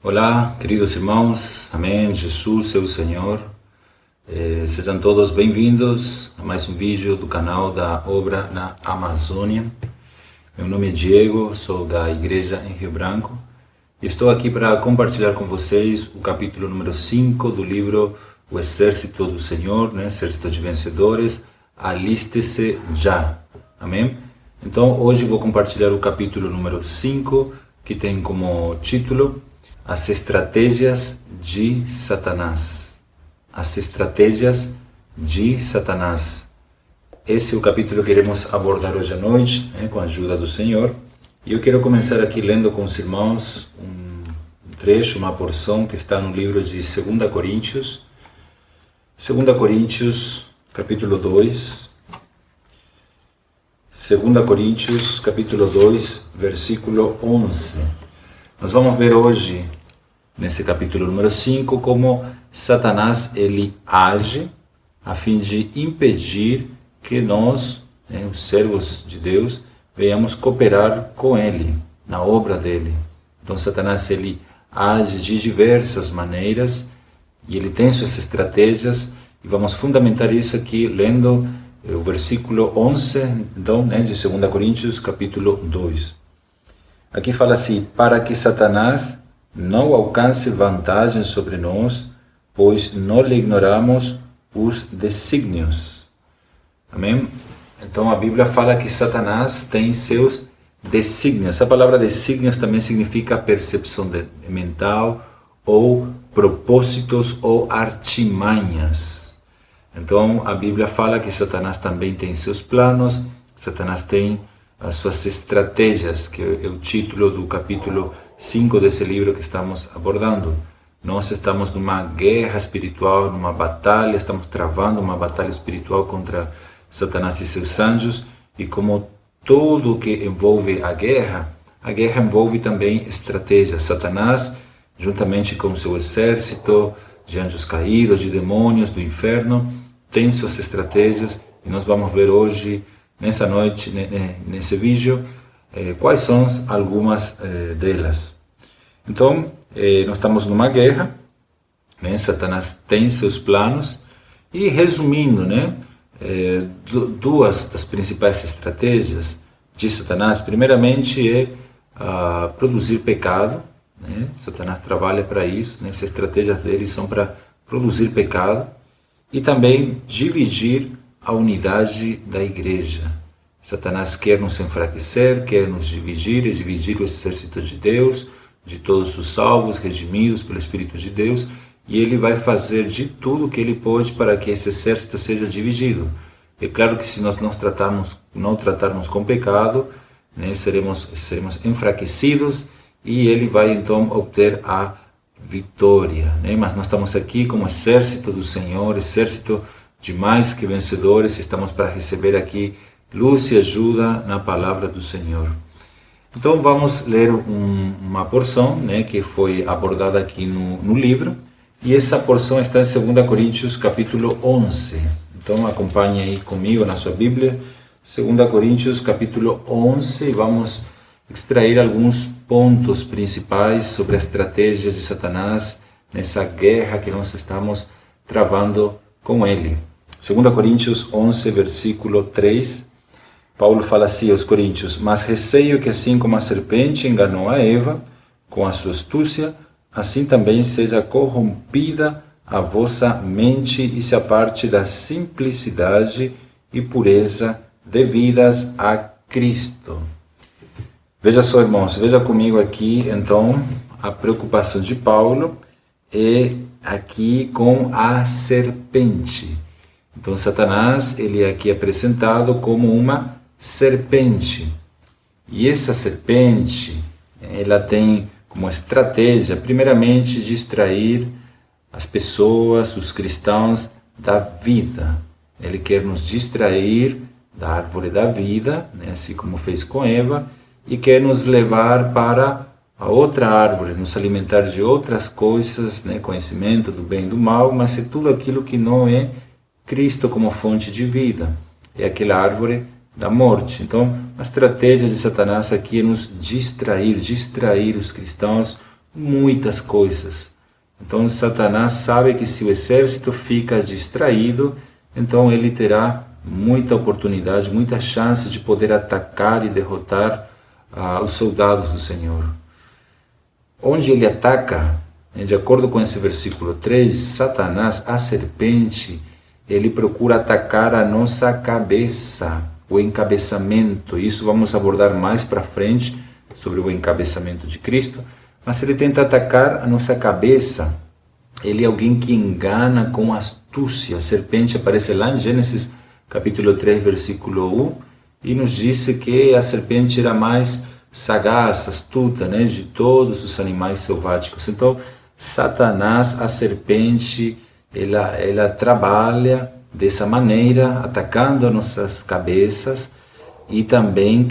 Olá, queridos irmãos, amém, Jesus é o Senhor. Sejam todos bem-vindos a mais um vídeo do canal da Obra na Amazônia. Meu nome é Diego, sou da Igreja em Rio Branco e estou aqui para compartilhar com vocês o capítulo número 5 do livro O Exército do Senhor, Exército de Vencedores, aliste-se já, amém? Então hoje vou compartilhar o capítulo número 5, que tem como título As Estratégias de Satanás. As Estratégias de Satanás. Esse é o capítulo que iremos abordar hoje à noite, com a ajuda do Senhor. E eu quero começar aqui lendo com os irmãos um trecho, uma porção que está no livro de 2 Coríntios. 2 Coríntios, capítulo 2. 2 Coríntios, capítulo 2, versículo 11. Nós vamos ver hoje, nesse capítulo número 5, como Satanás ele age a fim de impedir que nós, os servos de Deus, venhamos cooperar com ele, na obra dele. Então Satanás ele age de diversas maneiras e ele tem suas estratégias, e vamos fundamentar isso aqui lendo o versículo 11 então, de 2 Coríntios, capítulo 2. Aqui fala assim: para que Satanás não alcance vantagem sobre nós, pois não lhe ignoramos os desígnios. Amém? Então a Bíblia fala que Satanás tem seus desígnios. A palavra desígnios também significa percepção mental, ou propósitos, ou artimanhas. Então a Bíblia fala que Satanás também tem seus planos, Satanás tem as suas estratégias, que é o título do capítulo 5 desse livro que estamos abordando. Nós estamos numa guerra espiritual, numa batalha, estamos travando uma batalha espiritual contra Satanás e seus anjos, e como tudo que envolve a guerra envolve também estratégias. Satanás, juntamente com seu exército de anjos caídos, de demônios do inferno, tem suas estratégias, e nós vamos ver hoje, nessa noite, nesse vídeo, quais são algumas delas. Então, nós estamos numa guerra, Satanás tem seus planos, e resumindo, duas das principais estratégias de Satanás, primeiramente é produzir pecado. Satanás trabalha para isso, as estratégias dele são para produzir pecado, e também dividir a unidade da igreja. Satanás quer nos enfraquecer, quer nos dividir, e dividir o exército de Deus, de todos os salvos, redimidos pelo Espírito de Deus, e ele vai fazer de tudo o que ele pode para que esse exército seja dividido. É claro que se nós não tratarmos com pecado, seremos enfraquecidos, e ele vai então obter a vitória. Mas nós estamos aqui como exército do Senhor, exército de mais que vencedores, estamos para receber aqui luz e ajuda na palavra do Senhor. Então vamos ler uma porção que foi abordada aqui no livro, e essa porção está em 2 Coríntios capítulo 11. Então acompanhe aí comigo na sua Bíblia, 2 Coríntios capítulo 11, e vamos extrair alguns pontos principais sobre a estratégia de Satanás nessa guerra que nós estamos travando com ele. 2 Coríntios 11, versículo 3, Paulo fala assim aos coríntios: mas receio que assim como a serpente enganou a Eva com a sua astúcia, assim também seja corrompida a vossa mente e se aparte da simplicidade e pureza devidas a Cristo. Veja só, irmãos, veja comigo aqui, então, a preocupação de Paulo é aqui com a serpente. Então, Satanás, ele é aqui apresentado como uma serpente. E essa serpente, ela tem como estratégia, primeiramente, distrair as pessoas, os cristãos, da vida. Ele quer nos distrair da árvore da vida, assim como fez com Eva, e quer nos levar para a outra árvore, nos alimentar de outras coisas, conhecimento do bem e do mal, mas é tudo aquilo que não é Cristo como fonte de vida. É aquela árvore da morte. Então, a estratégia de Satanás aqui é nos distrair os cristãos muitas coisas. Então Satanás sabe que se o exército fica distraído, então ele terá muita oportunidade, muita chance de poder atacar e derrotar os soldados do Senhor. Onde ele ataca, de acordo com esse versículo 3, Satanás, a serpente, ele procura atacar a nossa cabeça, o encabeçamento. Isso vamos abordar mais para frente sobre o encabeçamento de Cristo. Mas ele tenta atacar a nossa cabeça. Ele é alguém que engana com astúcia. A serpente aparece lá em Gênesis capítulo 3, versículo 1, e nos disse que a serpente era mais sagaz, astuta, né, de todos os animais selváticos. Então, Satanás, a serpente, ela trabalha dessa maneira, atacando as nossas cabeças e também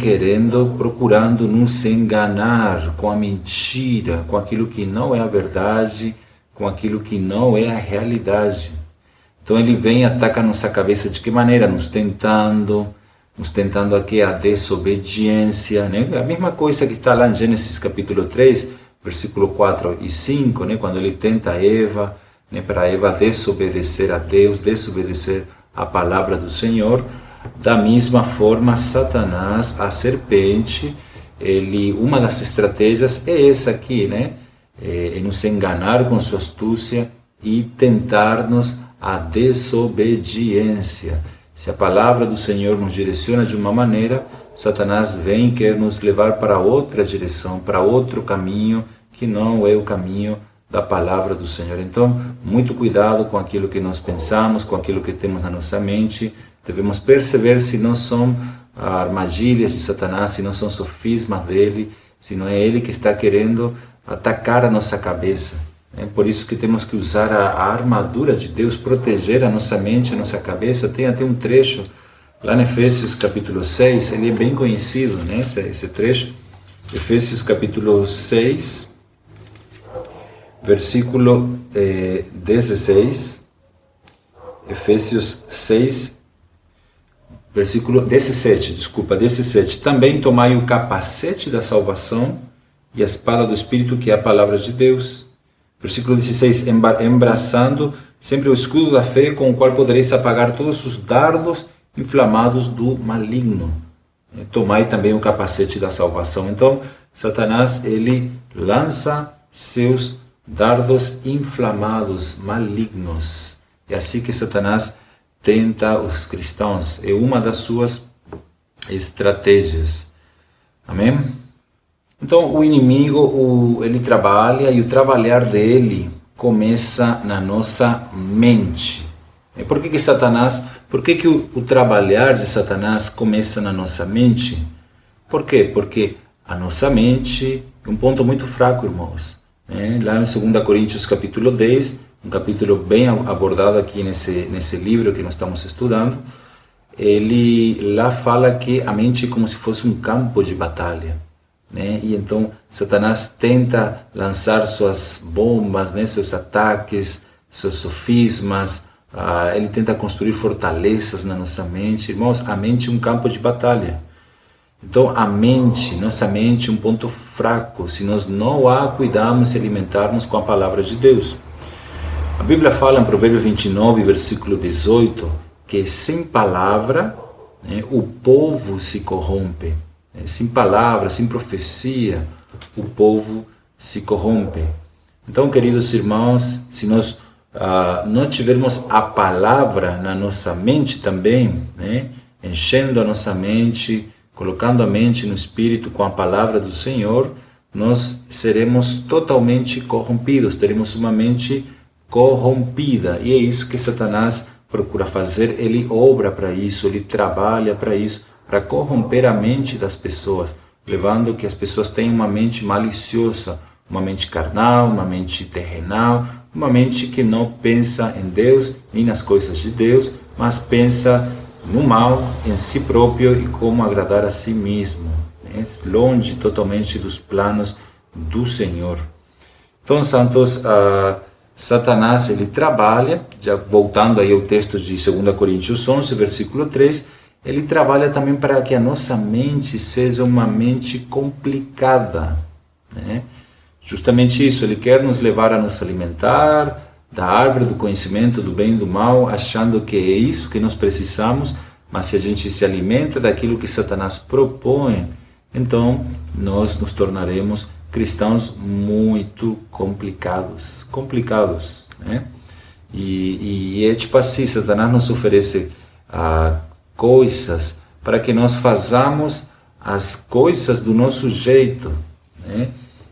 procurando nos enganar com a mentira, com aquilo que não é a verdade, com aquilo que não é a realidade. Então ele vem e ataca a nossa cabeça de que maneira? Nos tentando aqui a desobediência, né? A mesma coisa que está lá em Gênesis capítulo 3, versículo 4 e 5, né? Quando ele tenta Eva, né? Para Eva desobedecer a Deus, desobedecer a palavra do Senhor. Da mesma forma, Satanás, a serpente, uma das estratégias é essa aqui, né? É nos enganar com sua astúcia e tentar-nos a desobediência. Se a palavra do Senhor nos direciona de uma maneira, Satanás vem e quer nos levar para outra direção, para outro caminho, que não é o caminho da palavra do Senhor. Então, muito cuidado com aquilo que nós pensamos, com aquilo que temos na nossa mente. Devemos perceber se não são armadilhas de Satanás, se não são sofismas dele, se não é ele que está querendo atacar a nossa cabeça. É por isso que temos que usar a armadura de Deus, proteger a nossa mente, a nossa cabeça. Tem até um trecho lá em Efésios capítulo 6, ele é bem conhecido, né? Esse trecho, Efésios capítulo 6, versículo 16, Efésios 6, versículo 17. Também tomai o capacete da salvação e a espada do Espírito, que é a palavra de Deus. Versículo 16, embraçando sempre o escudo da fé, com o qual podereis apagar todos os dardos inflamados do maligno. Tomai também o capacete da salvação. Então, Satanás, ele lança seus dardos inflamados, malignos. É assim que Satanás tenta os cristãos. É uma das suas estratégias. Amém? Então, o inimigo, ele trabalha, e o trabalhar dele começa na nossa mente. Por que o trabalhar de Satanás começa na nossa mente? Por quê? Porque a nossa mente é um ponto muito fraco, irmãos. Lá em 2 Coríntios capítulo 10, um capítulo bem abordado aqui nesse livro que nós estamos estudando, ele lá fala que a mente é como se fosse um campo de batalha. E então Satanás tenta lançar suas bombas, seus ataques, seus sofismas, ele tenta construir fortalezas na nossa mente. Irmãos, a mente é um campo de batalha. Então nossa mente é um ponto fraco, se nós não a cuidarmos e alimentarmos com a palavra de Deus. A Bíblia fala em Provérbios 29, versículo 18, que sem palavra o povo se corrompe. Sem palavra, sem profecia, o povo se corrompe. Então, queridos irmãos, se nós não tivermos a palavra na nossa mente também, enchendo a nossa mente, colocando a mente no Espírito com a palavra do Senhor, nós seremos totalmente corrompidos, teremos uma mente corrompida. E é isso que Satanás procura fazer, ele obra para isso, ele trabalha para isso, para corromper a mente das pessoas, levando que as pessoas tenham uma mente maliciosa, uma mente carnal, uma mente terrenal, uma mente que não pensa em Deus, nem nas coisas de Deus, mas pensa no mal, em si próprio e como agradar a si mesmo, longe totalmente dos planos do Senhor. Então, santos, Satanás, ele trabalha, já voltando aí ao texto de 2 Coríntios 11, versículo 3, ele trabalha também para que a nossa mente seja uma mente complicada. Justamente isso, ele quer nos levar a nos alimentar da árvore do conhecimento do bem e do mal, achando que é isso que nós precisamos, mas se a gente se alimenta daquilo que Satanás propõe, então nós nos tornaremos cristãos muito complicados, né? E é tipo assim, Satanás nos oferece coisas para que nós façamos as coisas do nosso jeito, né?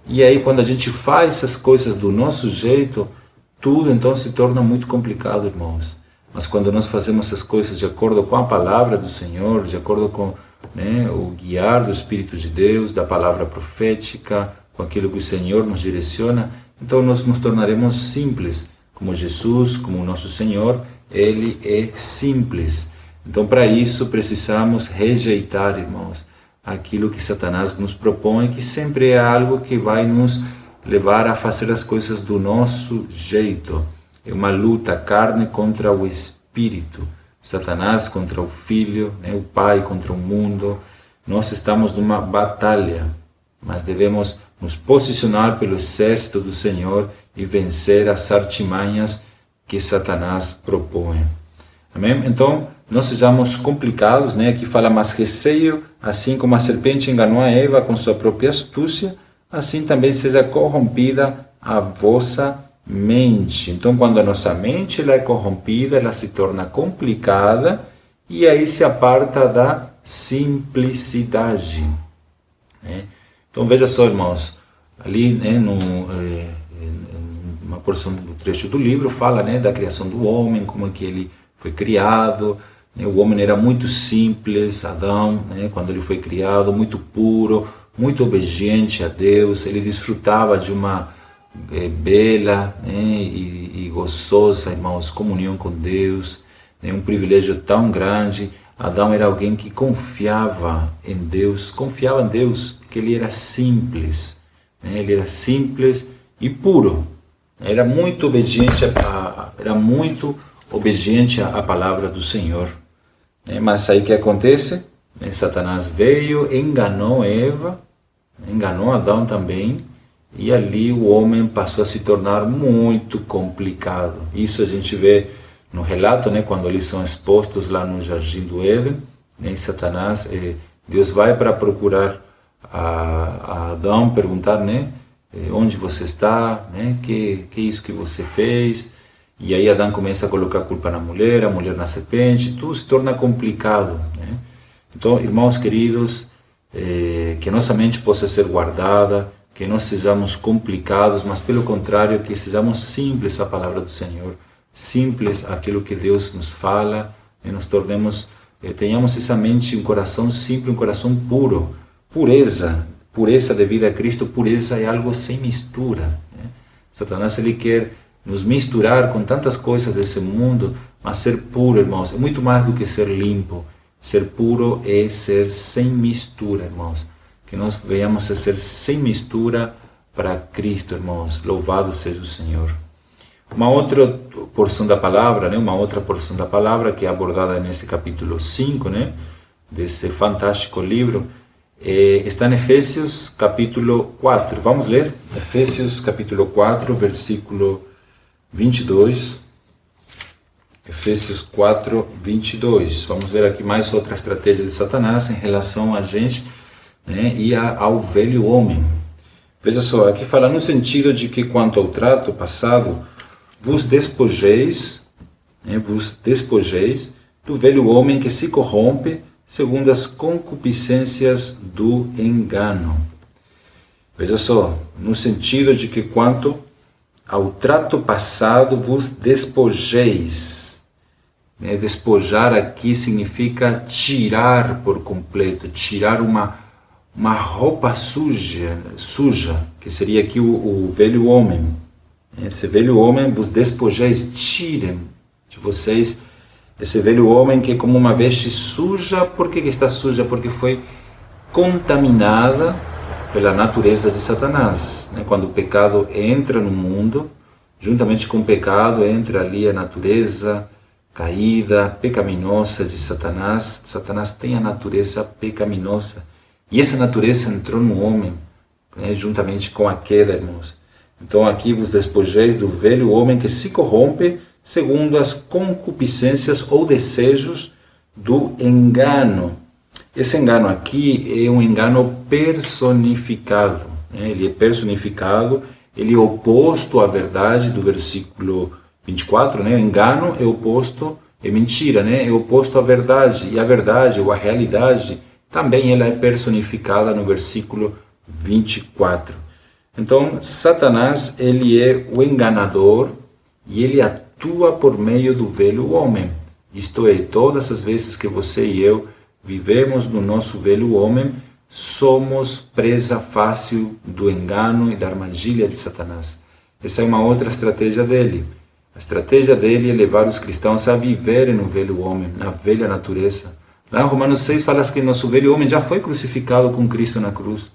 E aí quando a gente faz as coisas do nosso jeito, tudo então se torna muito complicado, irmãos. Mas quando nós fazemos as coisas de acordo com a palavra do Senhor, de acordo com, né, o guiar do Espírito de Deus, da palavra profética, com aquilo que o Senhor nos direciona, então nós nos tornaremos simples, como Jesus, como o nosso Senhor, Ele é simples. Então para isso precisamos rejeitar, irmãos, aquilo que Satanás nos propõe, que sempre é algo que vai nos levar a fazer as coisas do nosso jeito. É uma luta, carne contra o Espírito, Satanás contra o Filho, né? O Pai contra o mundo. Nós estamos numa batalha, mas devemos nos posicionar pelo exército do Senhor e vencer as artimanhas que Satanás propõe. Amém? Então, não sejamos complicados, né? Aqui fala, mas receio, assim como a serpente enganou a Eva com sua própria astúcia, assim também seja corrompida a vossa mente. Então, quando a nossa mente ela é corrompida, ela se torna complicada e aí se aparta da simplicidade, né? Então, veja só, irmãos, ali, né, uma porção do trecho do livro fala, né, da criação do homem, como é que ele foi criado, né? O homem era muito simples, Adão, né, quando ele foi criado, muito puro, muito obediente a Deus, ele desfrutava de uma bela, né, e gozosa, irmãos, comunhão com Deus, né, um privilégio tão grande. Adão era alguém que confiava em Deus, que ele era simples, né, ele era simples e puro, era muito obediente à palavra do Senhor, né. Mas aí o que acontece? Satanás veio, enganou Eva, enganou Adão também, e ali o homem passou a se tornar muito complicado. Isso a gente vê no relato, né, quando eles são expostos lá no Jardim do Éden, né, Satanás, Deus vai para procurar a Adão, perguntar, né, onde você está, né, que é isso que você fez, e aí Adão começa a colocar a culpa na mulher, a mulher na serpente, tudo se torna complicado, né? Então, irmãos queridos, que nossa mente possa ser guardada, que não sejamos complicados, mas pelo contrário, que sejamos simples à palavra do Senhor, simples àquilo que Deus nos fala, e nos tornemos, tenhamos essa mente, um coração simples, um coração puro, pureza devida a Cristo. Pureza é algo sem mistura, né? Satanás, ele quer nos misturar com tantas coisas desse mundo, mas ser puro, irmãos, é muito mais do que ser limpo. Ser puro é ser sem mistura, irmãos. Que nós venhamos a ser sem mistura para Cristo, irmãos. Louvado seja o Senhor. Uma outra porção da palavra, né? Uma outra porção da palavra que é abordada nesse capítulo 5, né? Desse fantástico livro, está em Efésios capítulo 4. Vamos ler? Efésios capítulo 4, versículo 22. Efésios 4, 22. Vamos ver aqui mais outra estratégia de Satanás em relação a gente, né, e ao velho homem. Veja só, aqui fala no sentido de que quanto ao trato passado, vos despojeis do velho homem que se corrompe segundo as concupiscências do engano. Veja só, no sentido de que quanto ao trato passado vos despojeis. Despojar aqui significa tirar por completo, tirar uma roupa suja, que seria aqui o velho homem. Esse velho homem vos despojeis, tirem de vocês esse velho homem que é como uma veste suja. Por que está suja? Porque foi contaminada pela natureza de Satanás. Quando o pecado entra no mundo, juntamente com o pecado entra ali a natureza caída, pecaminosa de Satanás. Satanás tem a natureza pecaminosa, e essa natureza entrou no homem né, juntamente com a queda, irmãos. Então aqui vos despojeis do velho homem que se corrompe segundo as concupiscências ou desejos do engano. Esse engano aqui é um engano personificado, né? Ele é personificado, ele é oposto à verdade do versículo 24, né? O engano é oposto, é mentira, né? É oposto à verdade, e a verdade ou a realidade também ela é personificada no versículo 24. Então, Satanás, ele é o enganador e ele atua por meio do velho homem. Isto é, todas as vezes que você e eu vivemos no nosso velho homem, somos presa fácil do engano e da armadilha de Satanás. Essa é uma outra estratégia dele. A estratégia dele é levar os cristãos a viverem no velho homem, na velha natureza. Lá em Romanos 6 fala que nosso velho homem já foi crucificado com Cristo na cruz.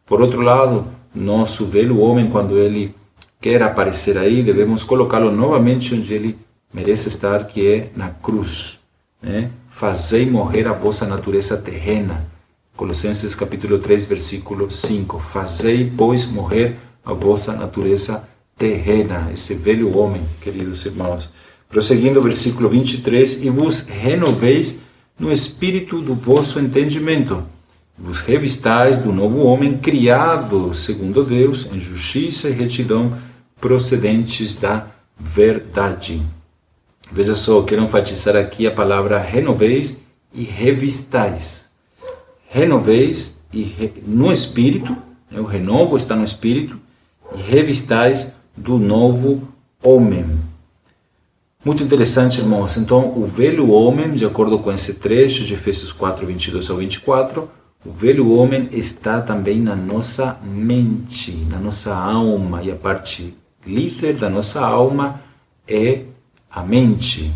Por outro lado, nosso velho homem, quando ele quer aparecer aí, devemos colocá-lo novamente onde ele merece estar, que é na cruz, né? Fazei morrer a vossa natureza terrena. Colossenses capítulo 3, versículo 5. Fazei, pois, morrer a vossa natureza terrena, esse velho homem, queridos irmãos. Prosseguindo o versículo 23, e vos renoveis no espírito do vosso entendimento. Vos revistais do novo homem, criado segundo Deus, em justiça e retidão, procedentes da verdade. Veja só, quero enfatizar aqui a palavra renoveis e revistais. Renoveis no espírito, o renovo está no espírito, e revistais do novo homem. Muito interessante, irmãos. Então, o velho homem, de acordo com esse trecho de Efésios 4, 22 ao 24, o velho homem está também na nossa mente, na nossa alma, e a parte líder da nossa alma é a mente,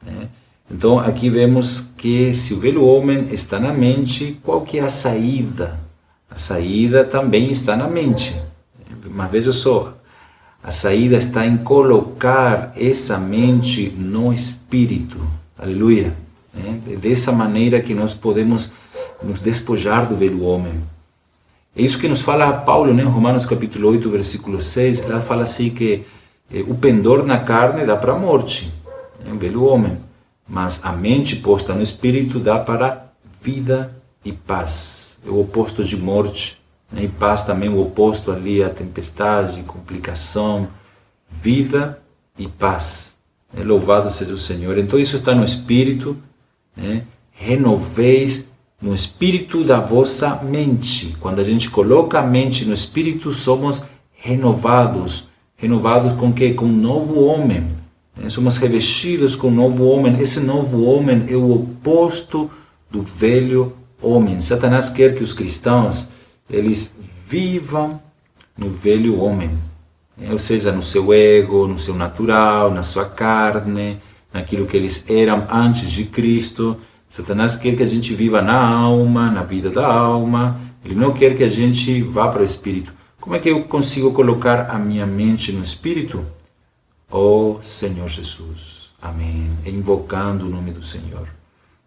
né? Então aqui vemos que se o velho homem está na mente, qual que é a saída? A saída também está na mente. Mas veja só, a saída está em colocar essa mente no espírito. Aleluia! É dessa maneira que nós podemos nos despojar do velho homem. É isso que nos fala Paulo, né? Em Romanos capítulo 8, versículo 6, ela fala assim que o pendor na carne dá para a morte, é um velho homem, mas a mente posta no espírito dá para vida e paz. É o oposto de morte, né? E paz também o oposto ali a tempestade, complicação, vida e paz. Louvado seja o Senhor. Então isso está no espírito, né? Renoveis no espírito da vossa mente. Quando a gente coloca a mente no espírito, somos renovados. Renovados com quê? Com um novo homem. Somos revestidos com um novo homem. Esse novo homem é o oposto do velho homem. Satanás quer que os cristãos eles vivam no velho homem. Ou seja, no seu ego, no seu natural, na sua carne, naquilo que eles eram antes de Cristo. Satanás quer que a gente viva na alma, na vida da alma. Ele não quer que a gente vá para o espírito. Como é que eu consigo colocar a minha mente no espírito? Oh Senhor Jesus, amém. Invocando o nome do Senhor.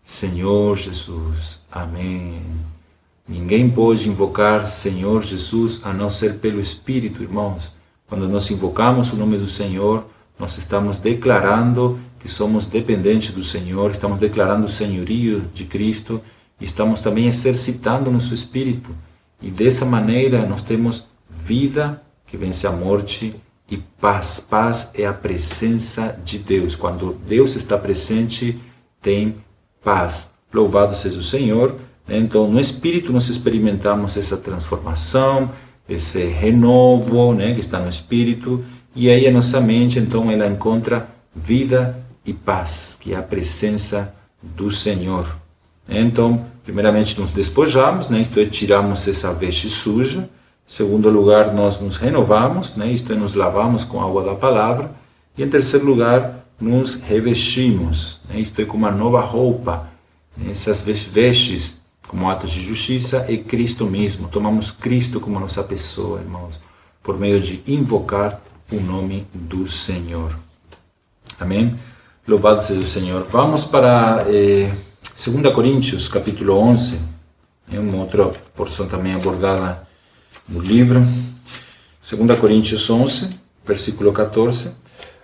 Senhor Jesus, amém. Ninguém pode invocar Senhor Jesus a não ser pelo Espírito, irmãos. Quando nós invocamos o nome do Senhor, nós estamos declarando que somos dependentes do Senhor, estamos declarando o senhorio de Cristo, e estamos também exercitando nosso espírito. E dessa maneira nós temos vida que vence a morte e paz. Paz é a presença de Deus. Quando Deus está presente, tem paz. Louvado seja o Senhor. Então, no Espírito, nós experimentamos essa transformação, esse renovo, né, que está no Espírito. E aí a nossa mente, então, ela encontra vida e paz, que é a presença do Senhor. Então, primeiramente, nos despojamos, né, isto é, tiramos essa veste suja. Em segundo lugar, nós nos renovamos, né? Isto é, nos lavamos com a água da palavra. E em terceiro lugar, nos revestimos, né? Isto é, com uma nova roupa. Essas vestes, como atos de justiça, é Cristo mesmo. Tomamos Cristo como nossa pessoa, irmãos, por meio de invocar o nome do Senhor. Amém? Louvado seja o Senhor. Vamos para 2 Coríntios, capítulo 11. É uma outra porção também abordada no livro. 2 Coríntios 11, versículo 14.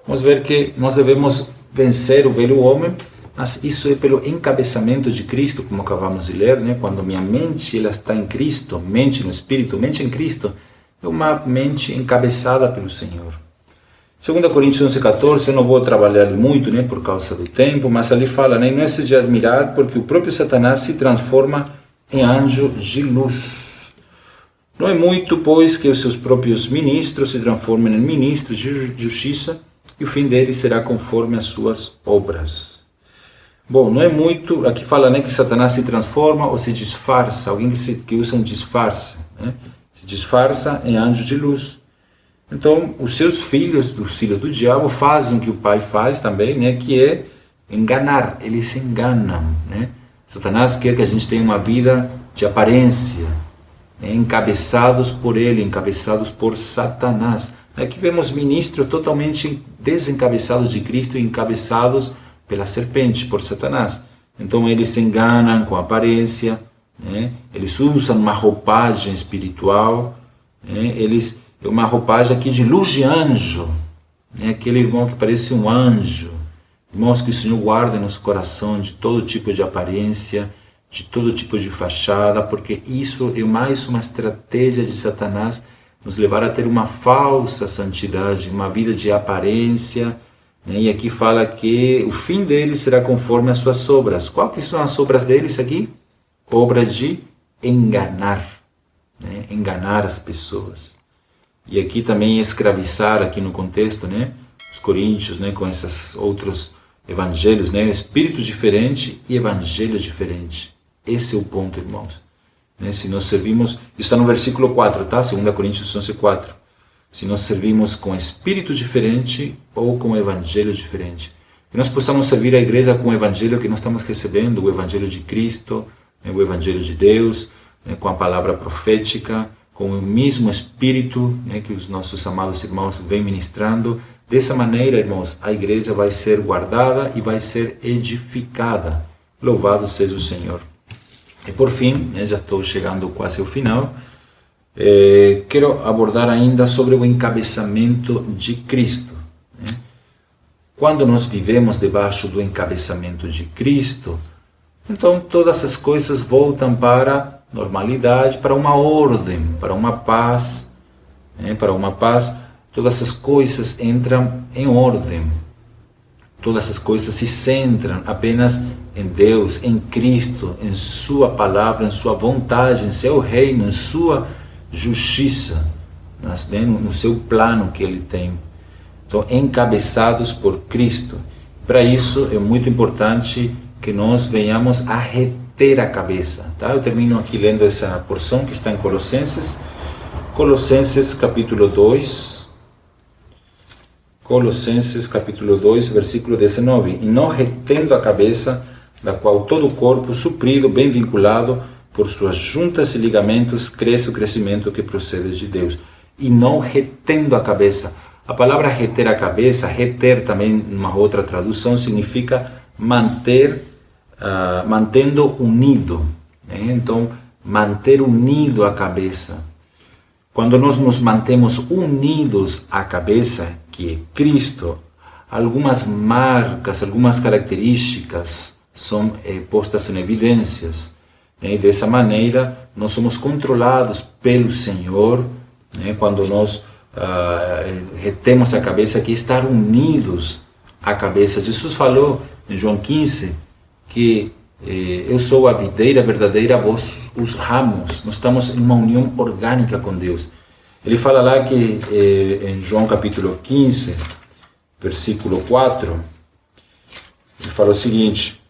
Vamos ver que nós devemos vencer o velho homem, mas isso é pelo encabeçamento de Cristo, como acabamos de ler, né? Quando minha mente ela está em Cristo, mente no Espírito, mente em Cristo, é uma mente encabeçada pelo Senhor. 2 Coríntios 11, 14, eu não vou trabalhar muito, né, por causa do tempo, mas ali fala, né, não é de admirar, porque o próprio Satanás se transforma em anjo de luz. Não é muito, pois, que os seus próprios ministros se transformem em ministros de justiça, e o fim deles será conforme as suas obras. Bom, não é muito, aqui fala, né, que Satanás se transforma ou se disfarça, alguém que usa um disfarce, né, se disfarça em anjo de luz. Então, os seus filhos do diabo, fazem o que o pai faz também, né, que é enganar, eles se enganam, né. Satanás quer que a gente tenha uma vida de aparência, né, encabeçados por ele, encabeçados por Satanás. Aqui vemos ministros totalmente desencabeçados de Cristo e encabeçados pela serpente, por Satanás. Então eles se enganam com a aparência, né? Eles usam uma roupagem espiritual, né? É uma roupagem aqui de luz de anjo, né? Aquele irmão que parece um anjo. Irmãos, que o Senhor guarde nosso coração de todo tipo de aparência, de todo tipo de fachada, porque isso é mais uma estratégia de Satanás, nos levar a ter uma falsa santidade, uma vida de aparência, né? E aqui fala que o fim deles será conforme as suas obras. Qual que são as obras deles aqui? Obra de enganar, né? Enganar as pessoas. E aqui também escravizar, aqui no contexto, né? Os coríntios, né? Com esses outros evangelhos, né? Espíritos diferentes e evangelho diferente. Esse é o ponto, irmãos. Se nós servimos, isso está no versículo 4, tá? 2 Coríntios 11, 4. Se nós servimos com espírito diferente ou com evangelho diferente. Que nós possamos servir a igreja com o evangelho que nós estamos recebendo, o evangelho de Cristo, o evangelho de Deus, com a palavra profética, com o mesmo espírito, que os nossos amados irmãos vêm ministrando. Dessa maneira, irmãos, a igreja vai ser guardada e vai ser edificada. Louvado seja o Senhor. E por fim, já estou chegando quase ao final, quero abordar ainda sobre o encabeçamento de Cristo. Quando nós vivemos debaixo do encabeçamento de Cristo, então todas as coisas voltam para a normalidade, para uma ordem, para uma paz, todas as coisas entram em ordem. Todas as coisas se centram apenas em Deus, em Cristo, em sua palavra, em sua vontade, em seu reino, em sua justiça, no seu plano que Ele tem. Então, encabeçados por Cristo. Para isso é muito importante que nós venhamos a reter a cabeça. Tá? Eu termino aqui lendo essa porção que está em Colossenses. Colossenses capítulo 2. Colossenses capítulo 2, versículo 19. E não retendo a cabeça, da qual todo o corpo, suprido, bem vinculado, por suas juntas e ligamentos, cresce o crescimento que procede de Deus. E não retendo a cabeça. A palavra reter a cabeça, reter também, numa outra tradução, significa manter, mantendo unido. Então, manter unido a cabeça. Quando nós nos mantemos unidos à cabeça, que é Cristo, algumas marcas, algumas características são postas em evidências. E dessa maneira, nós somos controlados pelo Senhor, quando nós retemos a cabeça, que é estar unidos à cabeça. Jesus falou em João 15 que eu sou a videira verdadeira, vós os ramos. Nós estamos em uma união orgânica com Deus. Ele fala lá que em João capítulo 15, versículo 4, ele fala o seguinte: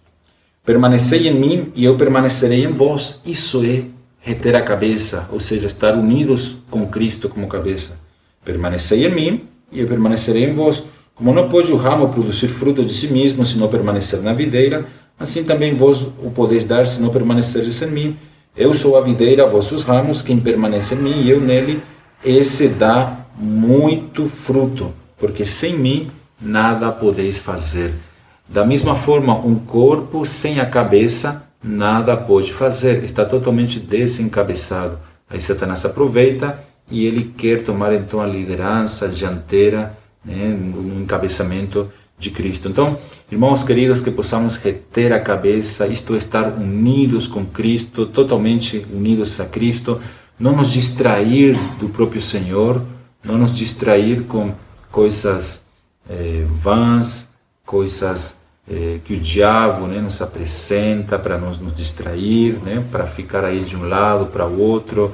permanecei em mim e eu permanecerei em vós. Isso é reter a cabeça, ou seja, estar unidos com Cristo como cabeça. Permanecei em mim e eu permanecerei em vós. Como não pode o ramo produzir fruto de si mesmo se não permanecer na videira, assim também vós o podeis dar se não permaneceres em mim. Eu sou a videira, vós os ramos, quem permanece em mim e eu nele, esse dá muito fruto, porque sem mim nada podeis fazer. Da mesma forma, um corpo sem a cabeça nada pode fazer, está totalmente desencabeçado. aí Satanás aproveita e ele quer tomar então a liderança, a dianteira, né, no encabeçamento de Cristo. Então, irmãos queridos, que possamos reter a cabeça, isto é, estar unidos com Cristo, totalmente unidos a Cristo, não nos distrair do próprio Senhor, não nos distrair com coisas vãs, coisas que o diabo, né, nos apresenta para nos distrair, né, para ficar aí de um lado para o outro,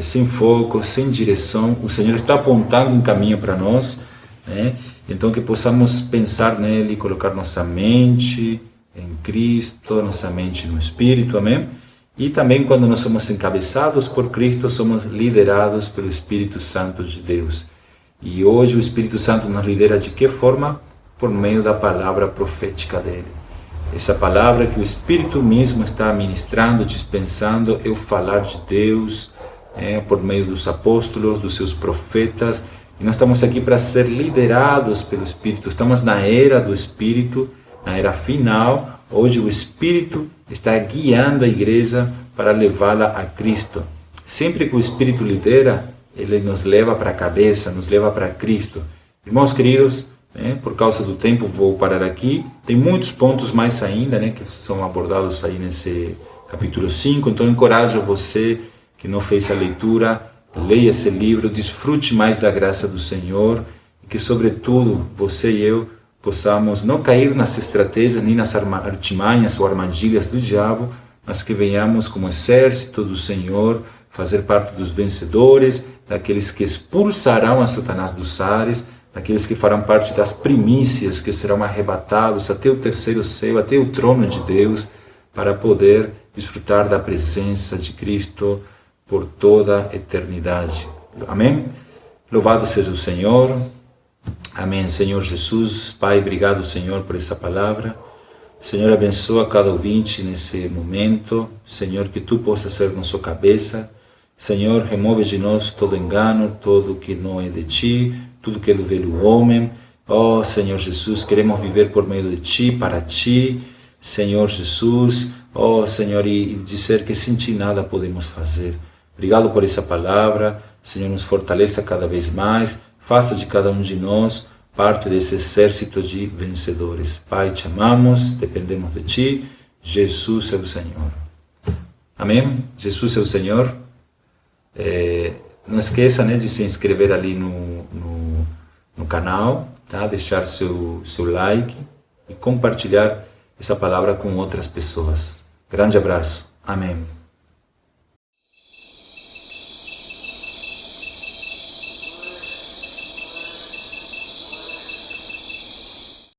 sem foco, sem direção. O Senhor está apontando um caminho para nós, né? Então que possamos pensar nele, colocar nossa mente em Cristo, nossa mente no Espírito, amém? E também quando nós somos encabeçados por Cristo, somos liderados pelo Espírito Santo de Deus. E hoje o Espírito Santo nos lidera de que forma? Por meio da palavra profética dele. Essa palavra que o Espírito mesmo está ministrando, dispensando, é o falar de Deus, por meio dos apóstolos, dos seus profetas. E nós estamos aqui para ser liderados pelo Espírito. Estamos na era do Espírito, na era final. Hoje o Espírito está guiando a igreja para levá-la a Cristo. Sempre que o Espírito lidera, ele nos leva para a cabeça, nos leva para Cristo. Irmãos queridos, por causa do tempo vou parar aqui. Tem muitos pontos mais ainda, que são abordados aí nesse capítulo 5. Então encorajo você que não fez a leitura, leia esse livro, desfrute mais da graça do Senhor e que, sobretudo, você e eu possamos não cair nas estratégias nem nas artimanhas ou armadilhas do diabo, mas que venhamos como exército do Senhor fazer parte dos vencedores, daqueles que expulsarão a Satanás dos ares, daqueles que farão parte das primícias que serão arrebatados até o terceiro céu, até o trono de Deus, para poder desfrutar da presença de Cristo por toda a eternidade. Amém? Louvado seja o Senhor. Amém. Senhor Jesus, Pai, obrigado, Senhor, por essa palavra. Senhor, abençoa cada ouvinte nesse momento. Senhor, que Tu possas ser nossa cabeça. Senhor, remove de nós todo engano, tudo que não é de Ti, tudo que é do velho homem. Oh, Senhor Jesus, queremos viver por meio de Ti, para Ti, Senhor Jesus. Oh, Senhor, e dizer que sem Ti nada podemos fazer. Obrigado por essa palavra. Senhor, nos fortaleça cada vez mais. Faça de cada um de nós parte desse exército de vencedores. Pai, te amamos, dependemos de Ti. Jesus é o Senhor. Amém? Jesus é o Senhor. Não esqueça, de se inscrever ali no canal, tá? Deixar seu like e compartilhar essa palavra com outras pessoas. Grande abraço. Amém.